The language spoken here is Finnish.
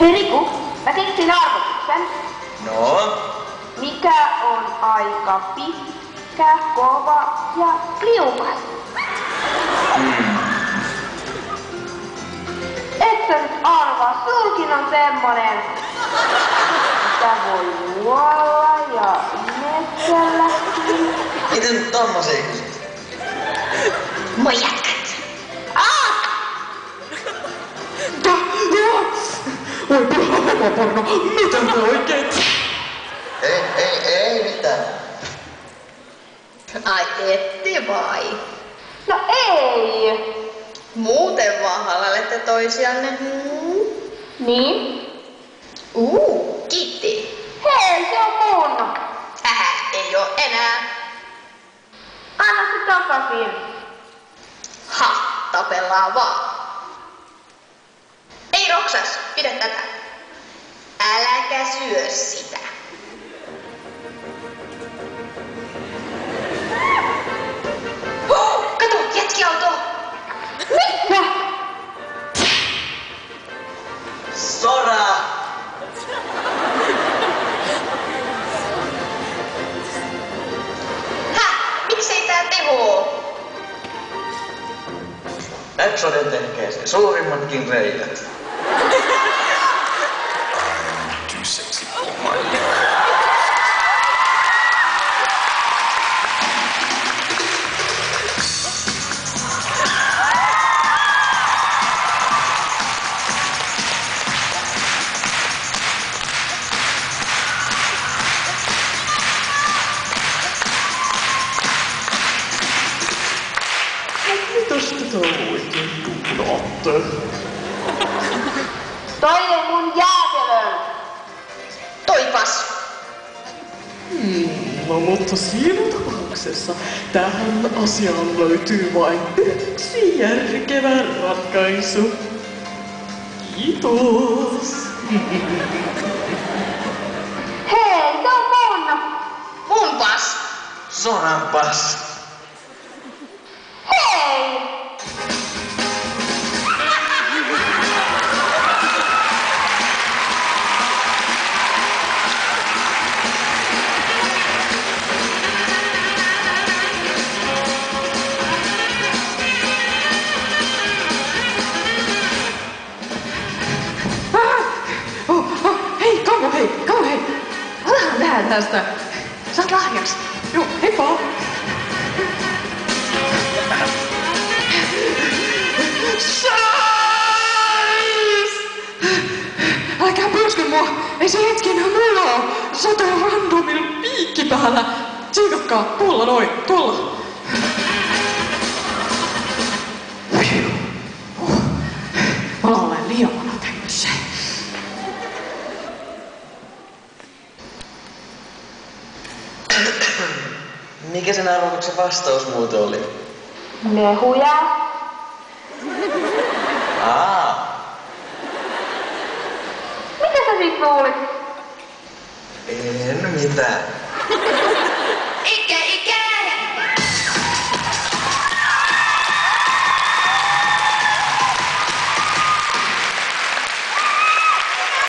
Hei Riku, mä keksin arvotuksen. No? Mikä on aika pitkä, kova ja liukas? Et sä nyt arvaa, sulkin on semmonen. Sitä voi juolla ja imettelläkin. Miten nyt tommosia kysyt? Moi jätkät! Oi paha homoporno, mitä te oikein? Ei mitään. Ai ette vai? No ei! Muuten vaan halailette toisianne. Niin? Kiitti. Hei, se on mun! Ei oo enää. Anna se takaisin. Tapellaan vaan. Ei Roksas, pidä tätä. Äläkä syö sitä. Kato, jätkiauto! Mitä? Sora! Miksei tää tehoo? Exoden tekee se suurimmatkin reijät. Too sexy for my liquor. Mitäs tätä oikein tuunaatte? Toi on mun jäätelö. Toipas. No mutta siinä tapauksessa tähän asiaan löytyy vain yksi järkevä ratkaisu. Kiitos. Hei, se on mun! Munpas. Soranpas. Hei! Hei, Kamu, hei. Otahan vähän tästä. Saat lahjaksi. Joo, heippa. Älkää pyyskö mua! Ei se hetki enää mulla oo! Sata randomilla piikki päällä! Tsiikakkaa! Tuolla noin! Tuolla! Mä olen liian vanha tämmöseen. Mikä sen arvotuksen vastaus muuten oli? Mehuja. Mitä sä sit luulit? En mitään.